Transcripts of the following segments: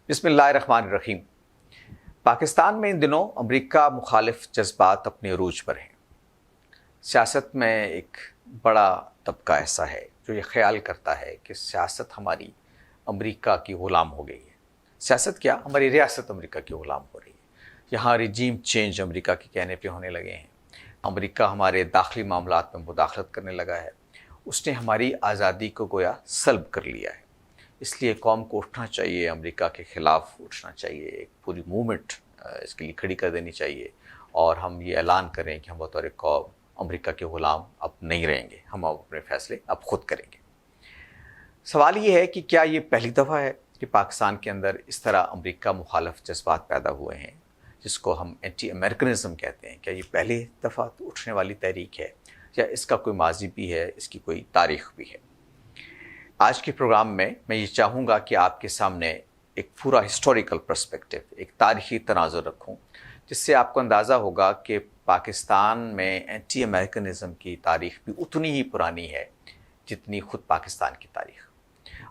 بسم اللہ الرحمن الرحیم۔ پاکستان میں ان دنوں امریکہ مخالف جذبات اپنے عروج پر ہیں۔ سیاست میں ایک بڑا طبقہ ایسا ہے جو یہ خیال کرتا ہے کہ سیاست ہماری امریکہ کی غلام ہو گئی ہے۔ سیاست کیا، ہماری ریاست امریکہ کی غلام ہو رہی ہے۔ یہاں رجیم چینج امریکہ کے کہنے پہ ہونے لگے ہیں۔ امریکہ ہمارے داخلی معاملات میں مداخلت کرنے لگا ہے۔ اس نے ہماری آزادی کو گویا سلب کر لیا ہے۔ اس لیے قوم کو اٹھنا چاہیے، امریکہ کے خلاف اٹھنا چاہیے، ایک پوری موومنٹ اس کے لیے کھڑی کر دینی چاہیے، اور ہم یہ اعلان کریں کہ ہم بطور قوم امریکہ کے غلام اب نہیں رہیں گے، ہم اپنے فیصلے اب خود کریں گے۔ سوال یہ ہے کہ کیا یہ پہلی دفعہ ہے کہ پاکستان کے اندر اس طرح امریکہ مخالف جذبات پیدا ہوئے ہیں، جس کو ہم اینٹی امریکنزم کہتے ہیں؟ کیا یہ پہلی دفعہ اٹھنے والی تحریک ہے، یا اس کا کوئی ماضی بھی ہے، اس کی کوئی تاریخ بھی ہے؟ آج کے پروگرام میں یہ چاہوں گا کہ آپ کے سامنے ایک پورا ہسٹوریکل پرسپیکٹو، ایک تاریخی تناظر رکھوں، جس سے آپ کو اندازہ ہوگا کہ پاکستان میں اینٹی امریکنزم کی تاریخ بھی اتنی ہی پرانی ہے جتنی خود پاکستان کی تاریخ۔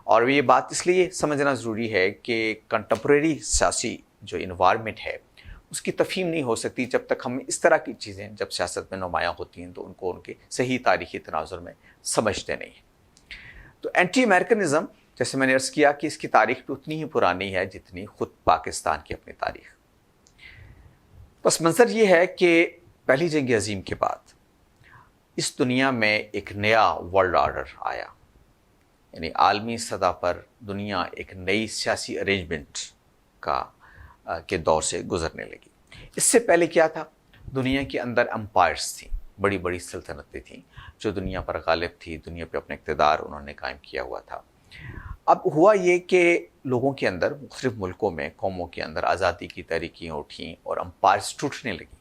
اور یہ بات اس لیے سمجھنا ضروری ہے کہ کنٹمپریری سیاسی جو انوائرمنٹ ہے اس کی تفہیم نہیں ہو سکتی جب تک ہم اس طرح کی چیزیں جب سیاست میں نمایاں ہوتی ہیں تو ان کو ان کے صحیح تاریخی تناظر میں سمجھتے نہیں ہیں۔ تو اینٹی امریکنزم، جیسے میں نے عرض کیا کہ اس کی تاریخ بھی اتنی ہی پرانی ہے جتنی خود پاکستان کی اپنی تاریخ۔ پس منظر یہ ہے کہ پہلی جنگ عظیم کے بعد اس دنیا میں ایک نیا ورلڈ آرڈر آیا، یعنی عالمی سطح پر دنیا ایک نئی سیاسی ارینجمنٹ کے دور سے گزرنے لگی۔ اس سے پہلے کیا تھا؟ دنیا کے اندر امپائرز تھیں، بڑی بڑی سلطنتیں تھیں جو دنیا پر غالب تھی، دنیا پہ اپنا اقتدار انہوں نے قائم کیا ہوا تھا۔ اب ہوا یہ کہ لوگوں کے اندر، مختلف ملکوں میں، قوموں کے اندر آزادی کی تحریکیں اٹھیں اور امپائرز ٹوٹنے لگیں،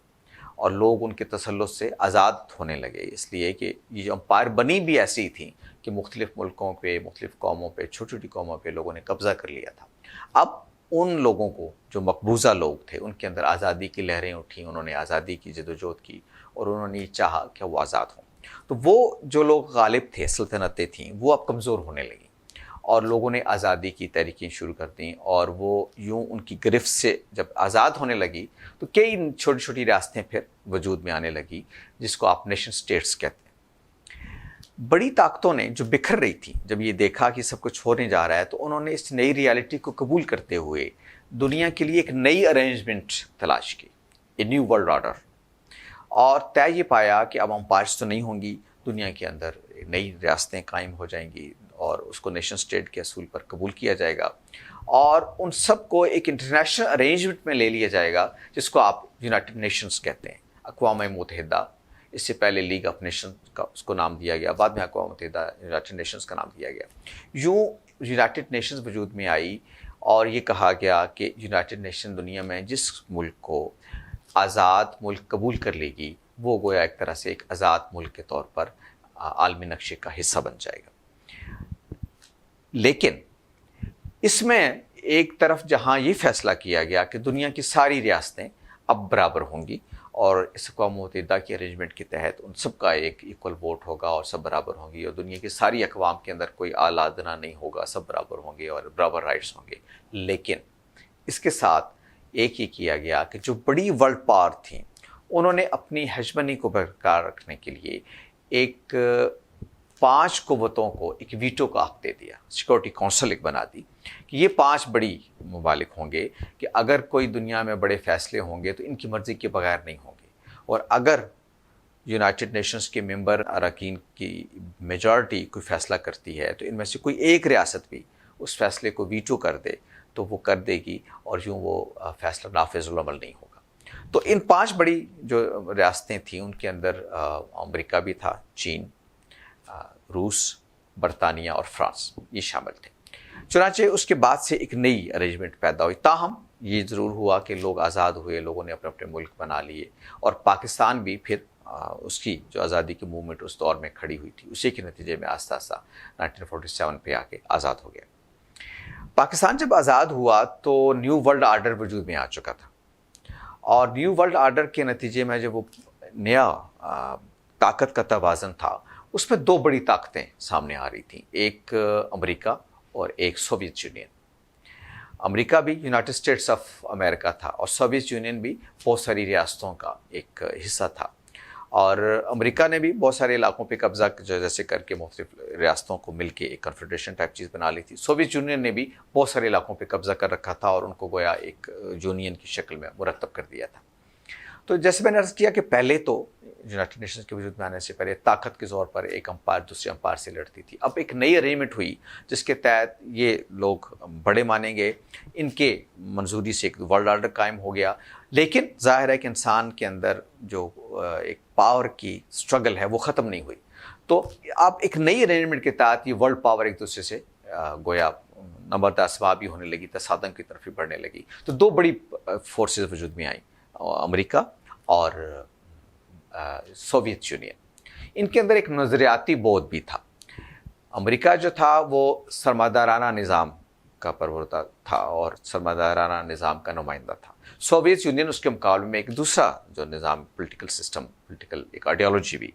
اور لوگ ان کے تسلط سے آزاد ہونے لگے، اس لیے کہ یہ جو امپائر بنی بھی ایسی تھیں کہ مختلف ملکوں پہ، مختلف قوموں پہ، چھوٹی چھوٹی قوموں پہ لوگوں نے قبضہ کر لیا تھا۔ اب ان لوگوں کو جو مقبوضہ لوگ تھے ان کے اندر آزادی کی لہریں اٹھیں، انہوں نے آزادی کی جدوجہد کی، اور انہوں نے یہ چاہا کہ وہ آزاد ہوں۔ تو وہ جو لوگ غالب تھے، سلطنتیں تھیں، وہ اب کمزور ہونے لگیں، اور لوگوں نے آزادی کی تحریکیں شروع کر دیں، اور وہ یوں ان کی گرفت سے جب آزاد ہونے لگی تو کئی چھوٹی چھوٹی ریاستیں پھر وجود میں آنے لگی، جس کو آپ نیشن سٹیٹس کہتے ہیں۔ بڑی طاقتوں نے جو بکھر رہی تھی، جب یہ دیکھا کہ سب کچھ ہونے جا رہا ہے، تو انہوں نے اس نئی ریالٹی کو قبول کرتے ہوئے دنیا کے لیے ایک نئی ارینجمنٹ تلاش کی، اے نیو ورلڈ آرڈر، اور طے یہ پایا کہ اب امپائرز تو نہیں ہوں گی، دنیا کے اندر نئی ریاستیں قائم ہو جائیں گی، اور اس کو نیشن سٹیٹ کے اصول پر قبول کیا جائے گا، اور ان سب کو ایک انٹرنیشنل ارینجمنٹ میں لے لیا جائے گا، جس کو آپ یونائٹڈ نیشنز کہتے ہیں، اقوام متحدہ۔ اس سے پہلے لیگ آف نیشنز کا اس کو نام دیا گیا، بعد میں اقوام متحدہ یونائٹڈ نیشنز کا نام دیا گیا۔ یوں یونائٹڈ نیشنز وجود میں آئی، اور یہ کہا گیا کہ یونائٹڈ نیشن دنیا میں جس ملک کو آزاد ملک قبول کر لے گی، وہ گویا ایک طرح سے ایک آزاد ملک کے طور پر عالمی نقشے کا حصہ بن جائے گا۔ لیکن اس میں ایک طرف جہاں یہ فیصلہ کیا گیا کہ دنیا کی ساری ریاستیں اب برابر ہوں گی، اور اس اقوام متحدہ کی ارینجمنٹ کے تحت ان سب کا ایک ایکول ووٹ ہوگا، اور سب برابر ہوں گی، اور دنیا کی ساری اقوام کے اندر کوئی اعلیٰ ادنا نہیں ہوگا، سب برابر ہوں گے اور برابر رائٹس ہوں گے۔ لیکن اس کے ساتھ ایک یہ کیا گیا کہ جو بڑی ورلڈ پاور تھیں، انہوں نے اپنی ہیجمنی کو برقرار رکھنے کے لیے ایک 5 قوتوں کو ایک ویٹو کا حق دے دیا، سیکورٹی کونسل ایک بنا دی کہ یہ 5 بڑی ممالک ہوں گے کہ اگر کوئی دنیا میں بڑے فیصلے ہوں گے تو ان کی مرضی کے بغیر نہیں ہوں گے، اور اگر یونائٹڈ نیشنز کے ممبر اراکین کی میجارٹی کوئی فیصلہ کرتی ہے تو ان میں سے کوئی ایک ریاست بھی اس فیصلے کو ویٹو کر دے تو وہ کر دے گی، اور یوں وہ فیصلہ نافذ العمل نہیں ہوگا۔ تو ان 5 بڑی جو ریاستیں تھیں ان کے اندر امریکہ بھی تھا، چین، روس، برطانیہ اور فرانس، یہ شامل تھے۔ چنانچہ اس کے بعد سے ایک نئی ارینجمنٹ پیدا ہوئی۔ تاہم یہ ضرور ہوا کہ لوگ آزاد ہوئے، لوگوں نے اپنے اپنے ملک بنا لیے، اور پاکستان بھی پھر اس کی جو آزادی کی موومنٹ اس دور میں کھڑی ہوئی تھی، اسی کے نتیجے میں آہستہ آہستہ 1947 پہ آ کے آزاد ہو گیا۔ پاکستان جب آزاد ہوا تو نیو ورلڈ آرڈر وجود میں آ چکا تھا، اور نیو ورلڈ آرڈر کے نتیجے میں جب وہ نیا طاقت کا توازن تھا، اس میں 2 بڑی طاقتیں سامنے آ رہی تھیں، ایک امریکہ اور ایک سوویت یونین۔ امریکہ بھی یونائٹڈ اسٹیٹس آف امریکہ تھا اور سوویت یونین بھی بہت ساری ریاستوں کا ایک حصہ تھا، اور امریکہ نے بھی بہت سارے علاقوں پہ قبضہ جیسے کر کے مختلف ریاستوں کو مل کے ایک کنفیڈریشن ٹائپ چیز بنا لی تھی۔ سوویت یونین نے بھی بہت سارے علاقوں پہ قبضہ کر رکھا تھا اور ان کو گویا ایک یونین کی شکل میں مرتب کر دیا تھا۔ تو جیسے میں نے عرض کیا کہ پہلے تو یونائٹڈ نیشنز کے وجود میں آنے سے پہلے طاقت کے زور پر ایک امپائر دوسرے امپائر سے لڑتی تھی۔ اب ایک نئی ارینجمنٹ ہوئی جس کے تحت یہ لوگ بڑے مانیں گے، ان کے منظوری سے ایک ورلڈ آرڈر قائم ہو گیا، لیکن ظاہر ہے کہ انسان کے اندر جو ایک پاور کی سٹرگل ہے وہ ختم نہیں ہوئی۔ تو اب ایک نئی ارینجمنٹ کے تحت یہ ورلڈ پاور ایک دوسرے سے گویا نمبردہ اسباب بھی ہونے لگی، تصادم کی طرف بھی بڑھنے لگی۔ تو دو بڑی فورسز وجود میں آئیں، امریکہ اور سوویت یونین۔ ان کے اندر ایک نظریاتی بعد بھی تھا۔ امریکہ جو تھا وہ سرمایہ نظام کا پروردہ تھا اور سرمایہ نظام کا نمائندہ تھا۔ سوویت یونین اس کے مقابلے میں ایک دوسرا جو نظام، پولیٹیکل سسٹم، پولیٹیکل ایک آئیڈیالوجی بھی،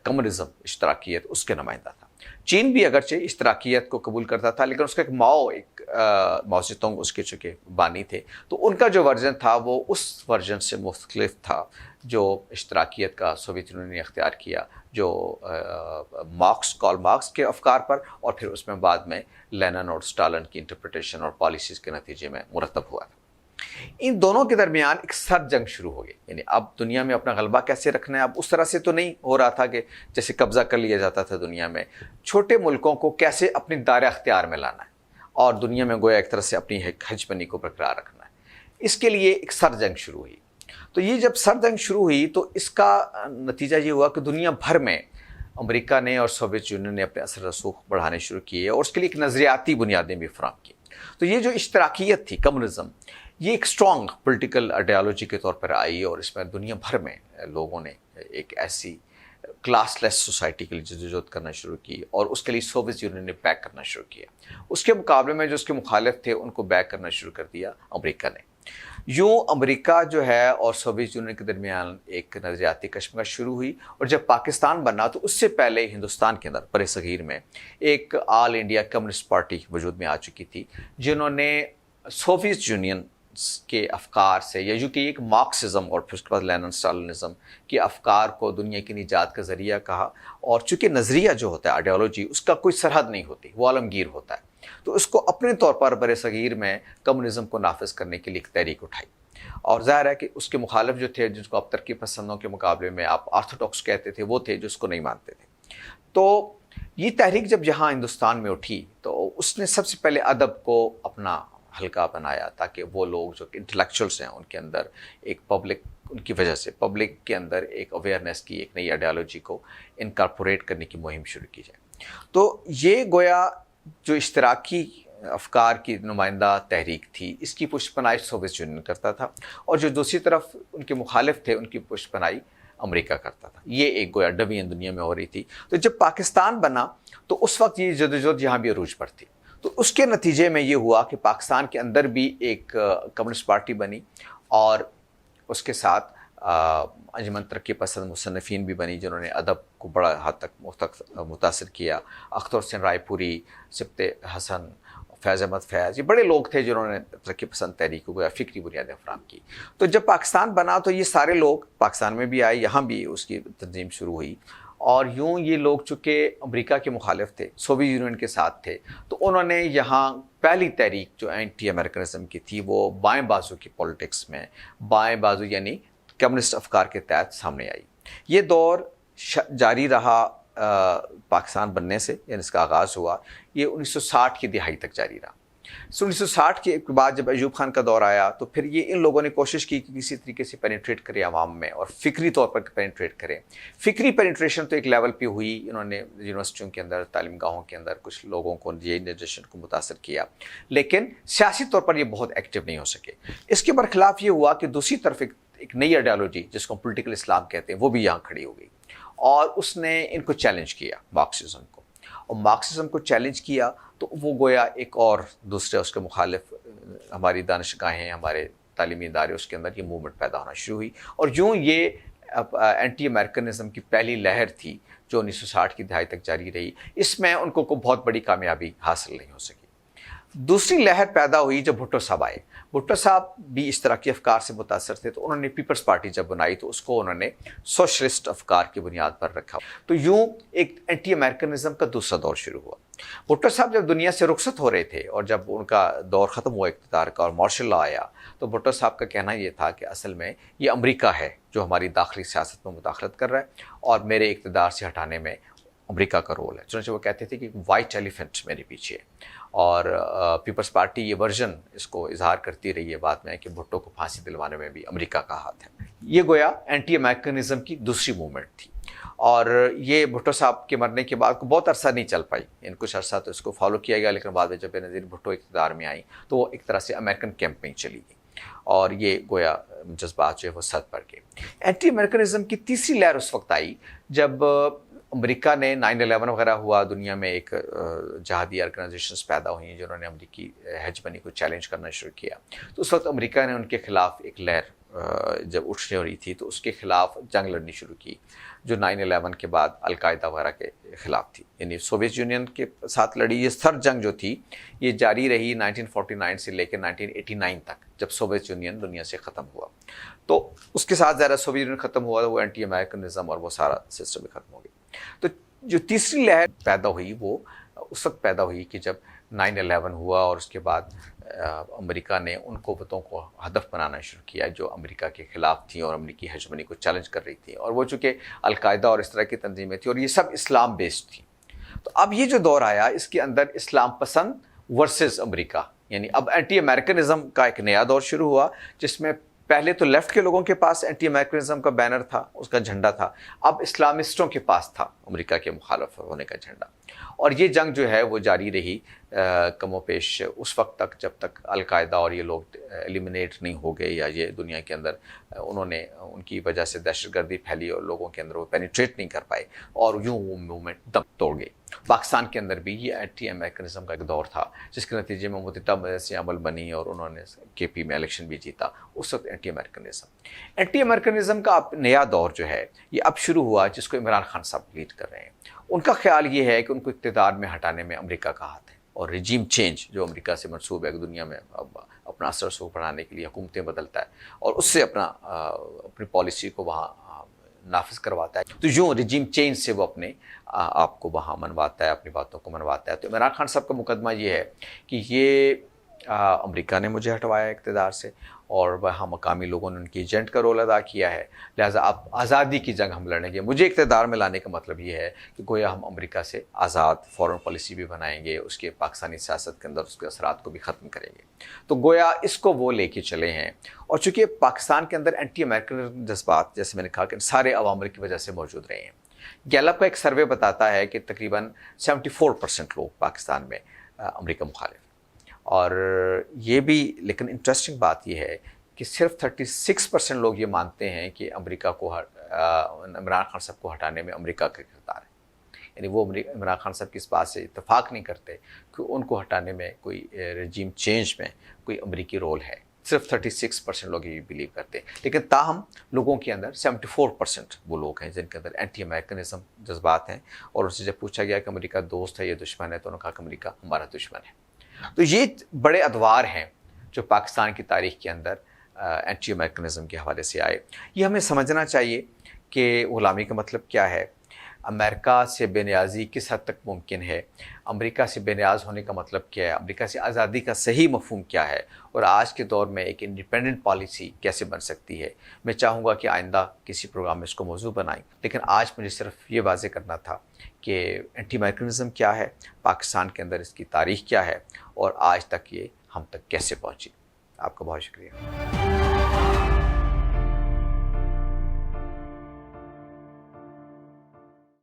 کمیونزم، اشتراکیت، اس کے نمائندہ تھا۔ چین بھی اگرچہ اشتراکیت کو قبول کرتا تھا، لیکن اس کا ایک ماؤ ژےتونگ اس کے چونکہ بانی تھے، تو ان کا جو ورژن تھا وہ اس ورژن سے مختلف تھا جو اشتراکیت کا سوویت یونین نے اختیار کیا، جو کارل مارکس کے افکار پر اور پھر اس میں بعد میں لینن اور اسٹالن کی انٹرپریٹیشن اور پالیسیز کے نتیجے میں مرتب ہوا تھا۔ ان دونوں کے درمیان ایک سرد جنگ شروع ہو گئی، یعنی اب دنیا میں اپنا غلبہ کیسے رکھنا ہے۔ اب اس طرح سے تو نہیں ہو رہا تھا کہ جیسے قبضہ کر لیا جاتا تھا دنیا میں، چھوٹے ملکوں کو کیسے اپنی دائرہ اختیار میں لانا ہے اور دنیا میں گویا ایک طرح سے اپنی ہیجمنی کو برقرار رکھنا ہے۔ اس کے لیے ایک سرد جنگ شروع ہوئی۔ تو یہ جب سرد جنگ شروع ہوئی تو اس کا نتیجہ یہ ہوا کہ دنیا بھر میں امریکہ نے اور سوویت یونین نے اپنے اثر رسوخ بڑھانے شروع کیے اور اس کے لیے ایک نظریاتی بنیادیں بھی فراہم کی۔ تو یہ جو اشتراکیت تھی، کمیونزم، یہ ایک اسٹرانگ پولیٹیکل آئیڈیالوجی کے طور پر آئی اور اس میں دنیا بھر میں لوگوں نے ایک ایسی کلاس لیس سوسائٹی کے لیے جدوجہد کرنا شروع کی اور اس کے لیے سوویت یونین نے بیک کرنا شروع کیا۔ اس کے مقابلے میں جو اس کے مخالف تھے ان کو بیک کرنا شروع کر دیا امریکہ نے۔ یوں امریکہ جو ہے اور سوویت یونین کے درمیان ایک نظریاتی کشمکش شروع ہوئی، اور جب پاکستان بنا تو اس سے پہلے ہندوستان کے اندر بر صغیر میں ایک آل انڈیا کمیونسٹ پارٹی وجود میں آ چکی تھی، جنہوں نے سوویت یونین کے افکار سے، یا جو کہ ایک مارکسزم اور پھر اس کے بعد لینن اسٹالنزم کے افکار کو دنیا کی نجات کا ذریعہ کہا، اور چونکہ نظریہ جو ہوتا ہے، آئیڈیالوجی، اس کا کوئی سرحد نہیں ہوتی، وہ عالمگیر ہوتا ہے، تو اس کو اپنے طور پر بر صغیر میں کمیونزم کو نافذ کرنے کے لیے ایک تحریک اٹھائی۔ اور ظاہر ہے کہ اس کے مخالف جو تھے، جس کو آپ ترقی پسندوں کے مقابلے میں آپ آرتھوڈاکس کہتے تھے، وہ تھے جو اس کو نہیں مانتے تھے۔ تو یہ تحریک جب یہاں ہندوستان میں اٹھی تو اس نے سب سے پہلے ادب کو اپنا حلقہ بنایا، تاکہ وہ لوگ جو انٹلیکچوئلس ہیں ان کے اندر ایک پبلک، ان کی وجہ سے پبلک کے اندر ایک اویئرنیس کی، ایک نئی آئیڈیالوجی کو انکارپوریٹ کرنے کی مہم شروع کی جائے۔ تو یہ گویا جو اشتراکی افکار کی نمائندہ تحریک تھی، اس کی پشت پناہی سوویت یونین کرتا تھا، اور جو دوسری طرف ان کے مخالف تھے ان کی پشت پناہی امریکہ کرتا تھا۔ یہ ایک گویا ڈویژن دنیا میں ہو رہی تھی۔ تو جب پاکستان بنا تو اس وقت یہ جدوجہد یہاں بھی عروج پر تھی۔ تو اس کے نتیجے میں یہ ہوا کہ پاکستان کے اندر بھی ایک کمیونسٹ پارٹی بنی، اور اس کے ساتھ انجمن ترقی پسند مصنفین بھی بنی، جنہوں نے ادب کو بڑا حد تک متاثر کیا۔ اختر حسین رائے پوری، سبط حسن، فیض احمد فیض، یہ بڑے لوگ تھے جنہوں نے ترقی پسند تحریک کو گویا فکری بنیادیں فراہم کی۔ تو جب پاکستان بنا تو یہ سارے لوگ پاکستان میں بھی آئے، یہاں بھی اس کی تنظیم شروع ہوئی، اور یوں یہ لوگ چونکہ امریکہ کے مخالف تھے، سوویت یونین کے ساتھ تھے، تو انہوں نے یہاں پہلی تحریک جو اینٹی امریکنزم کی تھی وہ بائیں بازو کی پولیٹکس میں، بائیں بازو یعنی کمیونسٹ افکار کے تحت سامنے آئی۔ یہ دور جاری رہا پاکستان بننے سے، یعنی اس کا آغاز ہوا، یہ 1960 کی دہائی تک جاری رہا۔ 1960 کے بعد جب ایوب خان کا دور آیا تو پھر یہ ان لوگوں نے کوشش کی کہ کسی طریقے سے پینیٹریٹ کرے عوام میں، اور فکری طور پر پینیٹریٹ کرے۔ فکری پینیٹریشن تو ایک لیول پہ ہوئی، انہوں نے یونیورسٹیوں کے اندر، تعلیم گاہوں کے اندر کچھ لوگوں کو، یہ جنریشن کو متاثر کیا، لیکن سیاسی طور پر یہ بہت ایکٹیو نہیں ہو سکے۔ اس کے برخلاف یہ ہوا کہ دوسری طرف ایک نئی آئیڈیالوجی جس کو پولیٹیکل اسلام کہتے ہیں وہ بھی یہاں کھڑی ہو گئی، اور اس نے ان کو چیلنج کیا، مارکسزم کو، اور مارکسزم کو چیلنج کیا تو وہ گویا ایک اور دوسرے اس کے مخالف ہماری دانشگاہیں، ہمارے تعلیمی ادارے، اس کے اندر یہ موومنٹ پیدا ہونا شروع ہوئی، اور یوں یہ اینٹی امریکنزم کی پہلی لہر تھی جو 1960 کی دہائی تک جاری رہی۔ اس میں ان کو بہت بڑی کامیابی حاصل نہیں ہو سکی۔ دوسری لہر پیدا ہوئی جب بھٹو صاحب آئے. بھٹو صاحب بھی اس طرح کے افکار سے متاثر تھے, تو انہوں نے پیپلز پارٹی جب بنائی تو اس کو انہوں نے سوشلسٹ افکار کی بنیاد پر رکھا. تو یوں ایک اینٹی امریکنزم کا دوسرا دور شروع ہوا. بھٹو صاحب جب دنیا سے رخصت ہو رہے تھے اور جب ان کا دور ختم ہوا اقتدار کا اور مارشل لا آیا, تو بھٹو صاحب کا کہنا یہ تھا کہ اصل میں یہ امریکہ ہے جو ہماری داخلی سیاست میں مداخلت کر رہا ہے اور میرے اقتدار سے ہٹانے میں امریکہ کا رول ہے. چنانچہ وہ کہتے تھے کہ وائٹ ایلیفنٹ میرے پیچھے ہے. اور پیپلز پارٹی یہ ورژن اس کو اظہار کرتی رہی ہے بعد میں کہ بھٹو کو پھانسی دلوانے میں بھی امریکہ کا ہاتھ ہے. یہ گویا اینٹی امریکنزم کی دوسری موومنٹ تھی, اور یہ بھٹو صاحب کے مرنے کے بعد بہت عرصہ نہیں چل پائی. کچھ عرصہ تو اس کو فالو کیا گیا, لیکن بعد میں جب بے نظیر بھٹو اقتدار میں آئی تو وہ ایک طرح سے امریکن کیمپین چلی گئی اور یہ گویا جذبات جو ہے وہ سد پر گئے. اینٹی امریکنزم کی تیسری لہر اس وقت آئی جب امریکہ نے 9/11 وغیرہ ہوا, دنیا میں ایک جہادی آرگنائزیشنز پیدا ہوئی ہیں جنہوں نے امریکی ہیجمنی کو چیلنج کرنا شروع کیا. تو اس وقت امریکہ نے ان کے خلاف ایک لہر جب اٹھنے ہو رہی تھی تو اس کے خلاف جنگ لڑنی شروع کی, جو 9/11 کے بعد القاعدہ وغیرہ کے خلاف تھی. یعنی سوویت یونین کے ساتھ لڑی یہ سرد جنگ جو تھی یہ جاری رہی 1949 سے لے کے 1989 تک, جب سوویت یونین دنیا سے ختم ہوا. تو اس کے ساتھ ذرا سوویت یونین ختم ہوا تو وہ اینٹی امریکنزم اور وہ سارا سسٹم بھی ختم ہو گیا. تو جو تیسری لہر پیدا ہوئی وہ اس وقت پیدا ہوئی کہ جب 9/11 ہوا اور اس کے بعد امریکہ نے ان قوتوں کو ہدف بنانا شروع کیا جو امریکہ کے خلاف تھیں اور امریکی ہیجمنی کو چیلنج کر رہی تھیں, اور وہ چونکہ القاعدہ اور اس طرح کی تنظیمیں تھیں اور یہ سب اسلام بیسڈ تھیں. تو اب یہ جو دور آیا اس کے اندر اسلام پسند ورسز امریکہ, یعنی اب اینٹی امریکنزم کا ایک نیا دور شروع ہوا جس میں پہلے تو لیفٹ کے لوگوں کے پاس اینٹی امریکنزم کا بینر تھا, اس کا جھنڈا تھا, اب اسلامسٹوں کے پاس تھا امریکہ کے مخالف ہونے کا جھنڈا. اور یہ جنگ جو ہے وہ جاری رہی کم و بیش اس وقت تک جب تک القاعدہ اور یہ لوگ ایلیمنیٹ نہیں ہو گئے یا یہ دنیا کے اندر انہوں نے ان کی وجہ سے دہشت گردی پھیلی اور لوگوں کے اندر وہ پینیٹریٹ نہیں کر پائے اور یوں وہ موومنٹ دم توڑ گئی. پاکستان کے اندر بھی یہ اینٹی امریکنزم کا ایک دور تھا جس کے نتیجے میں متحدہ مجلس عمل بنی اور انہوں نے KP میں الیکشن بھی جیتا. اس وقت اینٹی امریکنزم کا اب نیا دور جو ہے یہ اب شروع ہوا جس کو عمران خان صاحب لیڈ کر رہے ہیں. ان کا خیال یہ ہے کہ ان کو اقتدار میں ہٹانے میں امریکہ کا ہاتھ ہے, اور رجیم چینج جو امریکہ سے منسوب ہے کہ دنیا میں اپنا اثر رسوخ بڑھانے کے لیے حکومتیں بدلتا ہے اور اس سے اپنی پالیسی کو وہاں نافذ کرواتا ہے. تو یوں رجیم چینج سے وہ اپنے آپ کو وہاں منواتا ہے, اپنی باتوں کو منواتا ہے. تو عمران خان صاحب کا مقدمہ یہ ہے کہ یہ امریکہ نے مجھے ہٹوایا اقتدار سے اور وہاں مقامی لوگوں نے ان کی ایجنٹ کا رول ادا کیا ہے, لہٰذا اب آزادی کی جنگ ہم لڑیں گے. مجھے اقتدار میں لانے کا مطلب یہ ہے کہ گویا ہم امریکہ سے آزاد فورن پالیسی بھی بنائیں گے, اس کے پاکستانی سیاست کے اندر اس کے اثرات کو بھی ختم کریں گے. تو گویا اس کو وہ لے کے چلے ہیں. اور چونکہ پاکستان کے اندر اینٹی امریکن جذبات جیسے میں نے کہا کہ سارے عوامل کی وجہ سے موجود رہے ہیں. گیلپ کا ایک سروے بتاتا ہے کہ تقریباً 74% لوگ پاکستان میں امریکہ مخالف. اور یہ بھی لیکن انٹرسٹنگ بات یہ ہے کہ صرف 36% لوگ یہ مانتے ہیں کہ امریکہ کو عمران خان صاحب کو ہٹانے میں امریکہ کا کردار ہے. یعنی وہ عمران خان صاحب کی اس بات سے اتفاق نہیں کرتے کہ ان کو ہٹانے میں کوئی رجیم چینج میں کوئی امریکی رول ہے. صرف 36% لوگ یہ بلیو کرتے ہیں, لیکن تاہم لوگوں کے اندر 74% وہ لوگ ہیں جن کے اندر اینٹی امریکنزم جذبات ہیں. اور ان سے جب پوچھا گیا کہ امریکہ دوست ہے یا دشمن ہے تو انہوں نے کہا کہ امریکہ ہمارا دشمن ہے. تو یہ بڑے ادوار ہیں جو پاکستان کی تاریخ کے اندر اینٹی امریکنزم کے حوالے سے آئے. یہ ہمیں سمجھنا چاہیے کہ غلامی کا مطلب کیا ہے, امریکہ سے بے نیازی کس حد تک ممکن ہے, امریکہ سے بے نیاز ہونے کا مطلب کیا ہے, امریکہ سے آزادی کا صحیح مفہوم کیا ہے, اور آج کے دور میں ایک انڈیپینڈنٹ پالیسی کیسے بن سکتی ہے. میں چاہوں گا کہ آئندہ کسی پروگرام میں اس کو موضوع بنائیں, لیکن آج مجھے صرف یہ واضح کرنا تھا کہ اینٹی امریکنزم کیا ہے, پاکستان کے اندر اس کی تاریخ کیا ہے, اور آج تک یہ ہم تک کیسے پہنچی. آپ کا بہت شکریہ.